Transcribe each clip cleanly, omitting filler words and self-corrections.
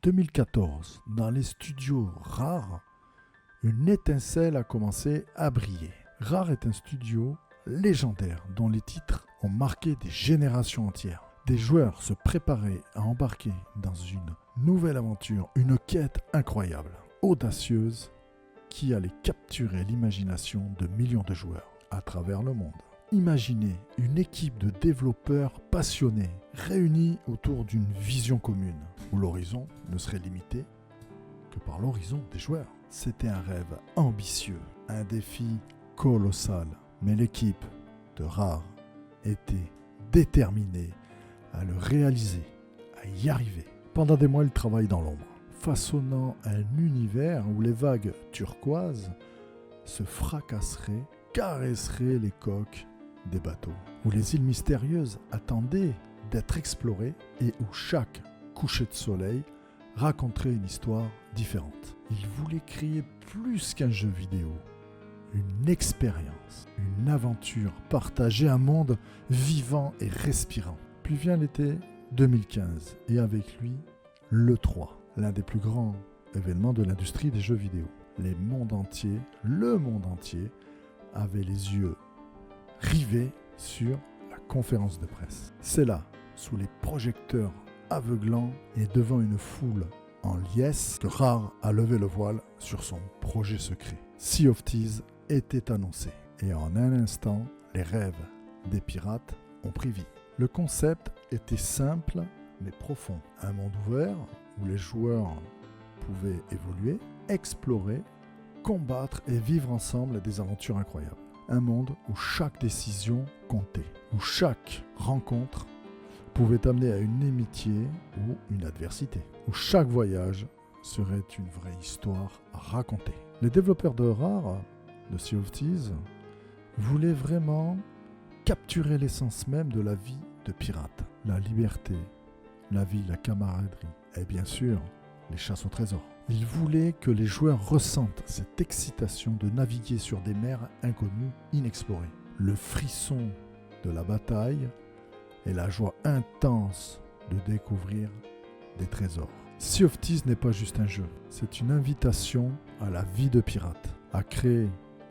2014, dans les studios Rare, une étincelle a commencé à briller. Rare est un studio légendaire dont les titres ont marqué des générations entières. Des joueurs se préparaient à embarquer dans une nouvelle aventure, une quête incroyable, audacieuse, qui allait capturer l'imagination de millions de joueurs à travers le monde. Imaginez une équipe de développeurs passionnés réunis autour d'une vision commune, où l'horizon ne serait limité que par l'horizon des joueurs. C'était un rêve ambitieux, un défi colossal, mais l'équipe de Rare était déterminée à le réaliser, à y arriver. Pendant des mois, ils travaillent dans l'ombre, façonnant un univers où les vagues turquoises se fracasseraient, caresseraient les coques des bateaux, où les îles mystérieuses attendaient d'être explorées et où chaque coucher de soleil raconterait une histoire différente. Ils voulaient créer plus qu'un jeu vidéo, une expérience, une aventure partagée, un monde vivant et respirant. Puis vient l'été 2015 et avec lui l'E3, l'un des plus grands événements de l'industrie des jeux vidéo. Le monde entier avait les yeux rivés sur la conférence de presse. C'est là, sous les projecteurs aveuglants et devant une foule en liesse, que Rare a levé le voile sur son projet secret. Sea of Thieves était annoncé et en un instant, les rêves des pirates ont pris vie. Le concept était simple mais profond. Un monde ouvert où les joueurs pouvaient évoluer, explorer, combattre et vivre ensemble des aventures incroyables. Un monde où chaque décision comptait, où chaque rencontre pouvait amener à une amitié ou une adversité, où chaque voyage serait une vraie histoire à raconter. Les développeurs de Rare, de Sea of Thieves, voulaient vraiment capturer l'essence même de la vie de pirate. La liberté, la vie, la camaraderie et bien sûr les chasses au trésor. Ils voulaient que les joueurs ressentent cette excitation de naviguer sur des mers inconnues, inexplorées. Le frisson de la bataille et la joie intense de découvrir des trésors. Sea of Thieves n'est pas juste un jeu, c'est une invitation à la vie de pirate, à créer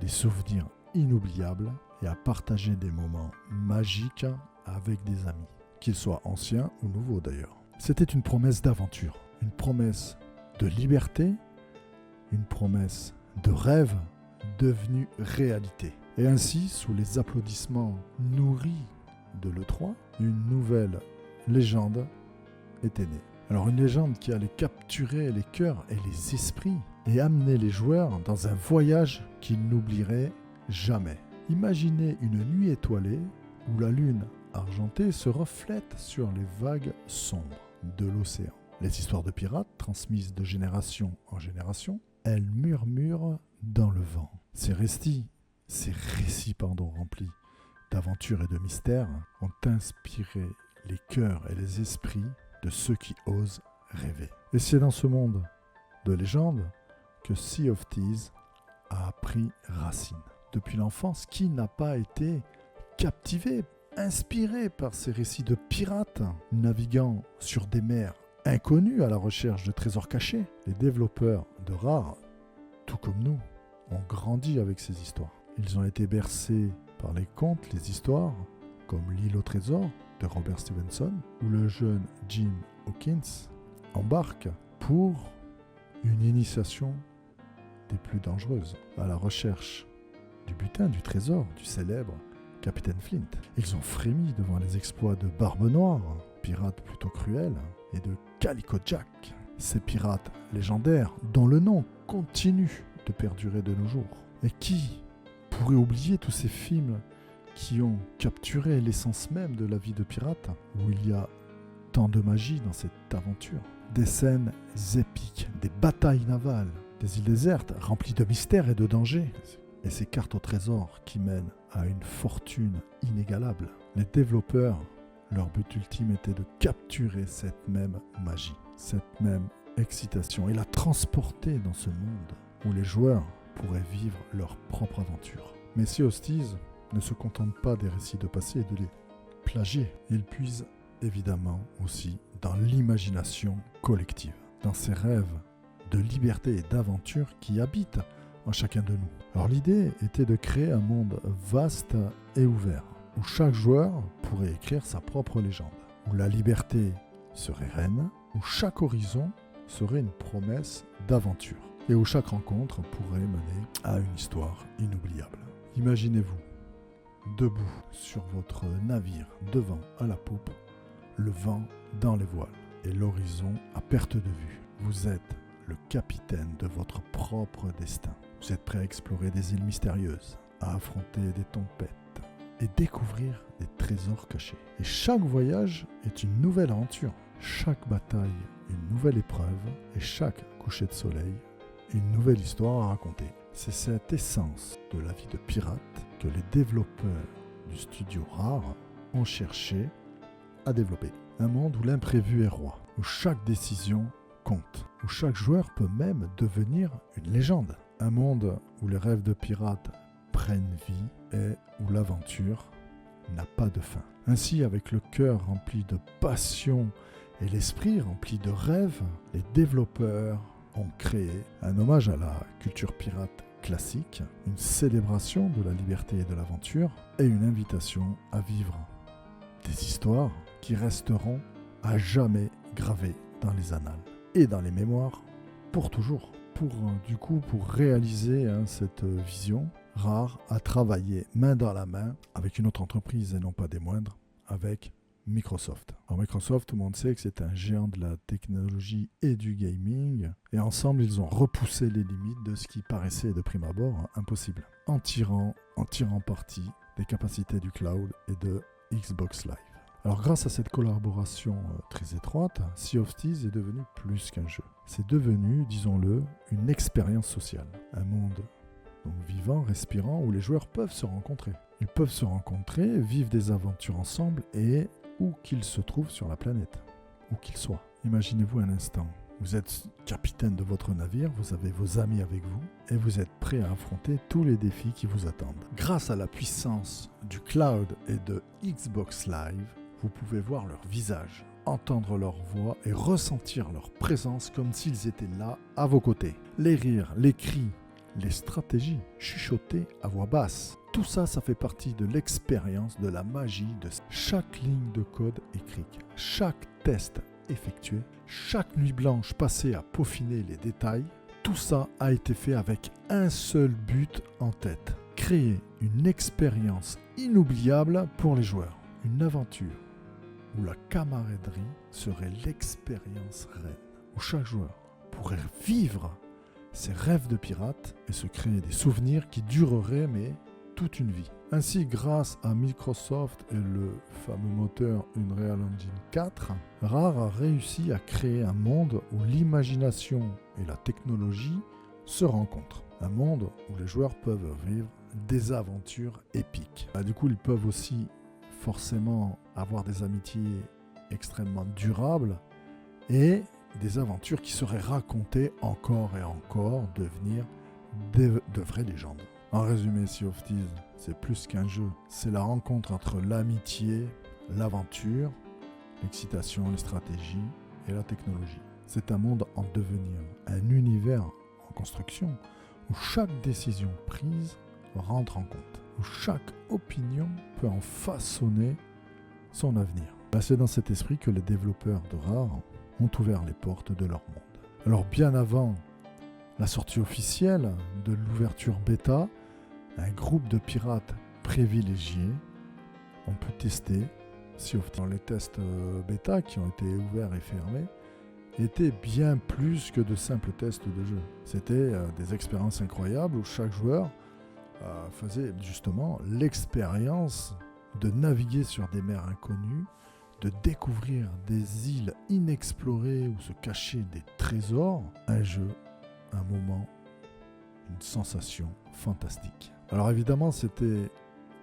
des souvenirs inoubliables et à partager des moments magiques avec des amis, qu'ils soient anciens ou nouveaux d'ailleurs. C'était une promesse d'aventure, une promesse de liberté, une promesse de rêve devenue réalité. Et ainsi, sous les applaudissements nourris de l'E3, une nouvelle légende était née. Alors une légende qui allait capturer les cœurs et les esprits et amener les joueurs dans un voyage qu'ils n'oublieraient jamais. Imaginez une nuit étoilée où la lune argentée se reflète sur les vagues sombres de l'océan. Les histoires de pirates, transmises de génération en génération, elles murmurent dans le vent. Ces récits remplis d'aventures et de mystères ont inspiré les cœurs et les esprits de ceux qui osent rêver. Et c'est dans ce monde de légende que Sea of Thieves a pris racine. Depuis l'enfance, qui n'a pas été captivé, inspiré par ces récits de pirates naviguant sur des mers inconnues à la recherche de trésors cachés? Les développeurs de Rare, tout comme nous, ont grandi avec ces histoires. Ils ont été bercés par les contes, les histoires, comme L'île au trésor de Robert Stevenson, où le jeune Jim Hawkins embarque pour une initiation des plus dangereuses, à la recherche du butin, du trésor, du célèbre Capitaine Flint. Ils ont frémi devant les exploits de Barbe Noire, pirate plutôt cruel, et de Calico Jack, ces pirates légendaires dont le nom continue de perdurer de nos jours. Et qui pourrait oublier tous ces films qui ont capturé l'essence même de la vie de pirate, où il y a tant de magie dans cette aventure. Des scènes épiques, des batailles navales, des îles désertes remplies de mystères et de dangers, et ces cartes au trésor qui mènent à une fortune inégalable. Les développeurs, leur but ultime était de capturer cette même magie, cette même excitation, et la transporter dans ce monde où les joueurs pourraient vivre leur propre aventure. Mais Sea of Thieves ne se contente pas des récits de passé et de les plagier. Il puise évidemment aussi dans l'imagination collective. dans ces rêves de liberté et d'aventure qui habitent en chacun de nous. Alors l'idée était de créer un monde vaste et ouvert, où chaque joueur pourrait écrire sa propre légende, où la liberté serait reine, où chaque horizon serait une promesse d'aventure, et où chaque rencontre pourrait mener à une histoire inoubliable. Imaginez-vous, debout sur votre navire, devant à la poupe, le vent dans les voiles et l'horizon à perte de vue. Vous êtes le capitaine de votre propre destin. Vous êtes prêt à explorer des îles mystérieuses, à affronter des tempêtes et découvrir des trésors cachés. Et chaque voyage est une nouvelle aventure, chaque bataille une nouvelle épreuve et chaque coucher de soleil une nouvelle histoire à raconter. C'est cette essence de la vie de pirate que les développeurs du studio Rare ont cherché à développer. Un monde où l'imprévu est roi, où chaque décision compte, où chaque joueur peut même devenir une légende. Un monde où les rêves de pirates prennent vie et où l'aventure n'a pas de fin. Ainsi, avec le cœur rempli de passion et l'esprit rempli de rêves, les développeurs ont créé un hommage à la culture pirate classique, une célébration de la liberté et de l'aventure et une invitation à vivre des histoires qui resteront à jamais gravées dans les annales et dans les mémoires pour toujours. Pour réaliser cette vision, Rare a travaillé main dans la main avec une autre entreprise et non pas des moindres, avec Microsoft. Alors Microsoft, tout le monde sait que c'est un géant de la technologie et du gaming, et ensemble ils ont repoussé les limites de ce qui paraissait de prime abord impossible, en tirant parti des capacités du cloud et de Xbox Live. Alors grâce à cette collaboration très étroite, Sea of Thieves est devenu plus qu'un jeu. C'est devenu, disons-le, une expérience sociale. Un monde vivant, respirant, où les joueurs peuvent se rencontrer. Ils peuvent se rencontrer, vivre des aventures ensemble et où qu'ils se trouvent sur la planète, où qu'ils soient. Imaginez-vous un instant, vous êtes capitaine de votre navire, vous avez vos amis avec vous et vous êtes prêt à affronter tous les défis qui vous attendent. Grâce à la puissance du cloud et de Xbox Live, vous pouvez voir leur visage, entendre leur voix et ressentir leur présence comme s'ils étaient là à vos côtés. Les rires, les cris, les stratégies, chuchotées à voix basse. Tout ça, ça fait partie de l'expérience, de la magie de chaque ligne de code écrite, chaque test effectué, chaque nuit blanche passée à peaufiner les détails. Tout ça a été fait avec un seul but en tête, créer une expérience inoubliable pour les joueurs, une aventure où la camaraderie serait l'expérience reine, où chaque joueur pourrait vivre ses rêves de pirate et se créer des souvenirs qui dureraient mais toute une vie. Ainsi, grâce à Microsoft et le fameux moteur Unreal Engine 4, Rare a réussi à créer un monde où l'imagination et la technologie se rencontrent. Un monde où les joueurs peuvent vivre des aventures épiques. Du coup, ils peuvent aussi forcément avoir des amitiés extrêmement durables et des aventures qui seraient racontées encore et encore, devenir de vraies légendes. En résumé, Sea of Thieves, c'est plus qu'un jeu. C'est la rencontre entre l'amitié, l'aventure, l'excitation, les stratégies et la technologie. C'est un monde en devenir, un univers en construction où chaque décision prise rentre en compte, où chaque opinion peut en façonner son avenir. C'est dans cet esprit que les développeurs de Rare ont ouvert les portes de leur monde. Alors bien avant la sortie officielle de l'ouverture bêta, un groupe de pirates privilégiés ont pu tester Sea of Thieves. Les tests bêta qui ont été ouverts et fermés étaient bien plus que de simples tests de jeu. C'était des expériences incroyables où chaque joueur faisait justement l'expérience de naviguer sur des mers inconnues, de découvrir des îles inexplorées où se cachaient des trésors. Un jeu, un moment, une sensation fantastique. Alors évidemment, c'était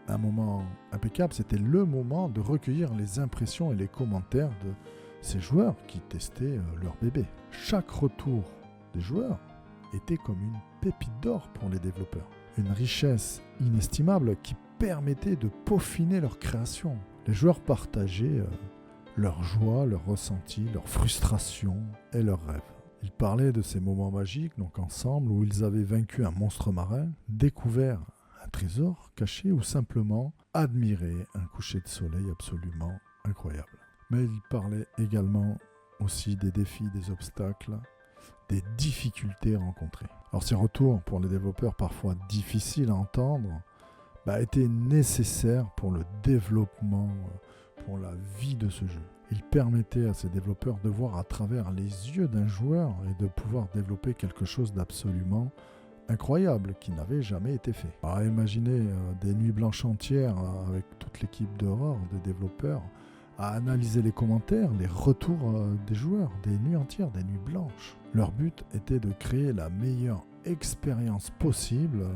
un moment impeccable, c'était le moment de recueillir les impressions et les commentaires de ces joueurs qui testaient leur bébé. Chaque retour des joueurs était comme une pépite d'or pour les développeurs. Une richesse inestimable qui permettait de peaufiner leur création. Les joueurs partageaient leur joie, leurs ressentis, leurs frustrations et leurs rêves. Ils parlaient de ces moments magiques, donc ensemble, où ils avaient vaincu un monstre marin, découvert un trésor caché ou simplement admiré un coucher de soleil absolument incroyable. Mais ils parlaient également aussi des défis, des obstacles, des difficultés rencontrées. Alors ces retours, pour les développeurs parfois difficiles à entendre, étaient nécessaires pour le développement, pour la vie de ce jeu. Ils permettaient à ces développeurs de voir à travers les yeux d'un joueur et de pouvoir développer quelque chose d'absolument incroyable qui n'avait jamais été fait. Alors imaginez des nuits blanches entières avec toute l'équipe de Rare, des développeurs, à analyser les commentaires, les retours des joueurs, des nuits entières, des nuits blanches. Leur but était de créer la meilleure expérience possible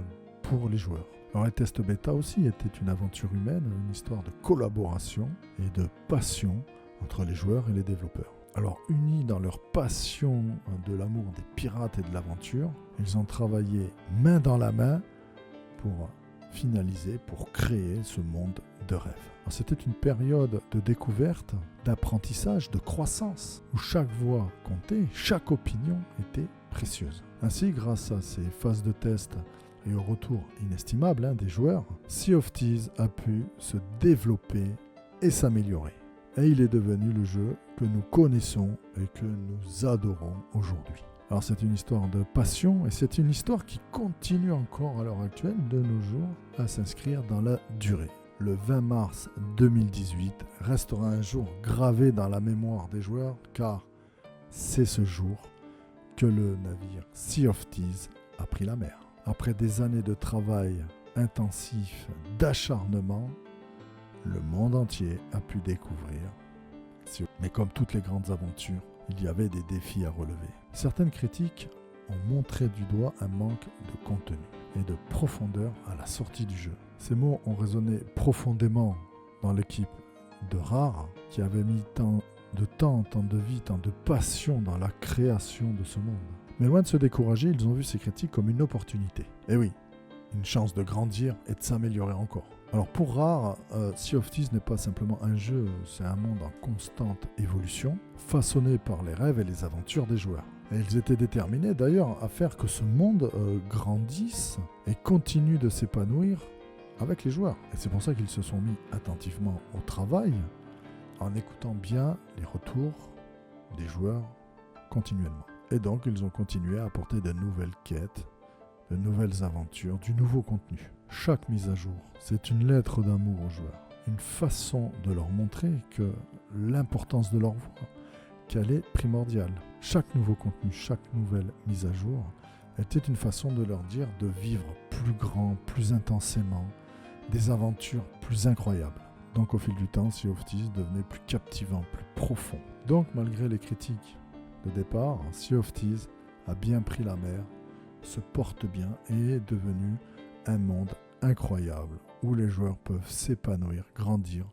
pour les joueurs. Alors les tests bêta aussi étaient une aventure humaine, une histoire de collaboration et de passion entre les joueurs et les développeurs. Alors unis dans leur passion de l'amour des pirates et de l'aventure, ils ont travaillé main dans la main pour finaliser, pour créer ce monde de rêve. Alors, c'était une période de découverte, d'apprentissage, de croissance, où chaque voix comptait, chaque opinion était précieuse. Ainsi, grâce à ces phases de test et au retour inestimable des joueurs, Sea of Thieves a pu se développer et s'améliorer. Et il est devenu le jeu que nous connaissons et que nous adorons aujourd'hui. Alors c'est une histoire de passion et c'est une histoire qui continue encore à l'heure actuelle de nos jours à s'inscrire dans la durée. Le 20 mars 2018 restera un jour gravé dans la mémoire des joueurs car c'est ce jour que le navire Sea of Thieves a pris la mer. Après des années de travail intensif, d'acharnement, le monde entier a pu découvrir. Mais comme toutes les grandes aventures, il y avait des défis à relever. Certaines critiques ont montré du doigt un manque de contenu et de profondeur à la sortie du jeu. Ces mots ont résonné profondément dans l'équipe de Rare, qui avait mis tant de vie, tant de passion dans la création de ce monde. Mais loin de se décourager, ils ont vu ces critiques comme une opportunité. Et oui, une chance de grandir et de s'améliorer encore. Alors pour Rare, Sea of Thieves n'est pas simplement un jeu, c'est un monde en constante évolution, façonné par les rêves et les aventures des joueurs. Et ils étaient déterminés d'ailleurs à faire que ce monde grandisse et continue de s'épanouir avec les joueurs. Et c'est pour ça qu'ils se sont mis attentivement au travail, en écoutant bien les retours des joueurs continuellement. Et donc ils ont continué à apporter de nouvelles quêtes, de nouvelles aventures, du nouveau contenu. Chaque mise à jour, c'est une lettre d'amour aux joueurs, une façon de leur montrer que l'importance de leur voix, qu'elle est primordiale. Chaque nouveau contenu, chaque nouvelle mise à jour, était une façon de leur dire de vivre plus grand, plus intensément, des aventures plus incroyables. Donc au fil du temps, Sea of Thieves devenait plus captivant, plus profond. Donc malgré les critiques de départ, Sea of Thieves a bien pris la mer, se porte bien et est devenu un monde incroyable où les joueurs peuvent s'épanouir, grandir,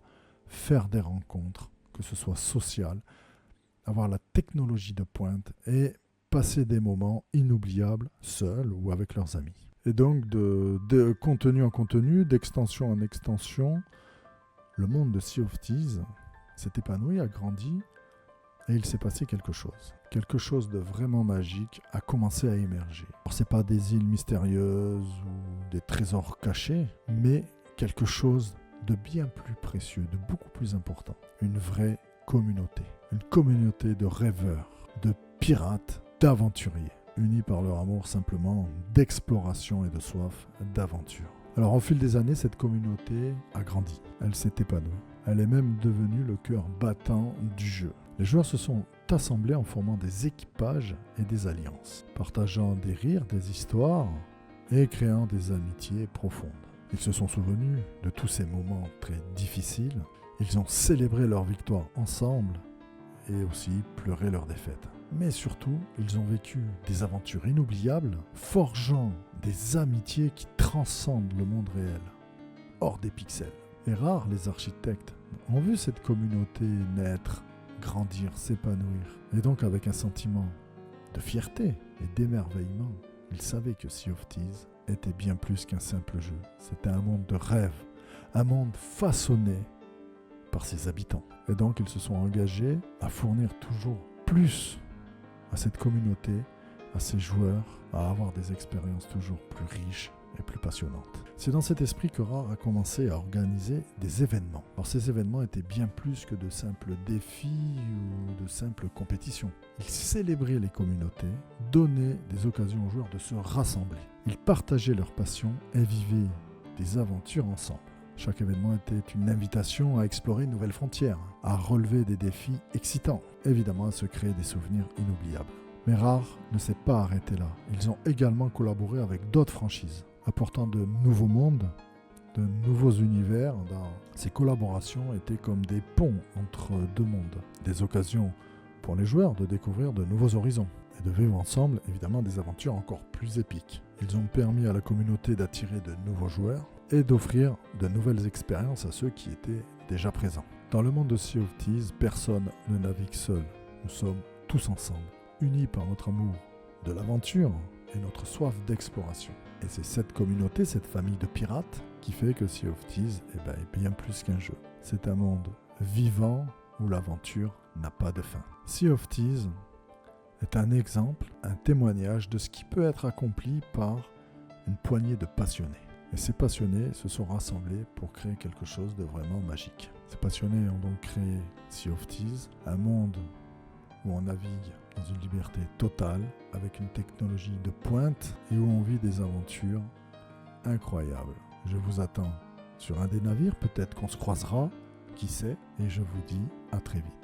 faire des rencontres, que ce soit social, avoir la technologie de pointe et passer des moments inoubliables seuls ou avec leurs amis. Et donc de contenu en contenu, d'extension en extension, le monde de Sea of Thieves s'est épanoui, a grandi et il s'est passé quelque chose. Quelque chose de vraiment magique a commencé à émerger. Alors, c'est pas des îles mystérieuses ou des trésors cachés, mais quelque chose de bien plus précieux, de beaucoup plus important. Une vraie communauté. Une communauté de rêveurs, de pirates, d'aventuriers, unis par leur amour simplement d'exploration et de soif d'aventure. Alors au fil des années, cette communauté a grandi. Elle s'est épanouie. Elle est même devenue le cœur battant du jeu. Les joueurs se sont assemblés en formant des équipages et des alliances, partageant des rires, des histoires et créant des amitiés profondes. Ils se sont souvenus de tous ces moments très difficiles. Ils ont célébré leur victoire ensemble et aussi pleuré leur défaite. Mais surtout, ils ont vécu des aventures inoubliables, forgeant des amitiés qui transcendent le monde réel, hors des pixels. Et Rare, les architectes, ont vu cette communauté naître, grandir, s'épanouir. Et donc avec un sentiment de fierté et d'émerveillement, ils savaient que Sea of Thieves était bien plus qu'un simple jeu. C'était un monde de rêve, un monde façonné par ses habitants. Et donc ils se sont engagés à fournir toujours plus à cette communauté, à ces joueurs, à avoir des expériences toujours plus riches et plus passionnantes. C'est dans cet esprit que Rare a commencé à organiser des événements. Alors ces événements étaient bien plus que de simples défis ou de simples compétitions. Ils célébraient les communautés, donnaient des occasions aux joueurs de se rassembler. Ils partageaient leur passion et vivaient des aventures ensemble. Chaque événement était une invitation à explorer une nouvelle frontière, à relever des défis excitants, évidemment à se créer des souvenirs inoubliables. Mais Rare ne s'est pas arrêté là. Ils ont également collaboré avec d'autres franchises, apportant de nouveaux mondes, de nouveaux univers. Ces collaborations étaient comme des ponts entre deux mondes, des occasions pour les joueurs de découvrir de nouveaux horizons et de vivre ensemble évidemment des aventures encore plus épiques. Ils ont permis à la communauté d'attirer de nouveaux joueurs et d'offrir de nouvelles expériences à ceux qui étaient déjà présents. Dans le monde de Sea of Thieves, personne ne navigue seul. Nous sommes tous ensemble, unis par notre amour de l'aventure et notre soif d'exploration. Et c'est cette communauté, cette famille de pirates qui fait que Sea of Thieves est bien plus qu'un jeu. C'est un monde vivant où l'aventure n'a pas de fin. Sea of Thieves est un exemple, un témoignage de ce qui peut être accompli par une poignée de passionnés. Et ces passionnés se sont rassemblés pour créer quelque chose de vraiment magique. Ces passionnés ont donc créé Sea of Thieves, un monde où on navigue dans une liberté totale, avec une technologie de pointe et où on vit des aventures incroyables. Je vous attends sur un des navires, peut-être qu'on se croisera, qui sait, et je vous dis à très vite.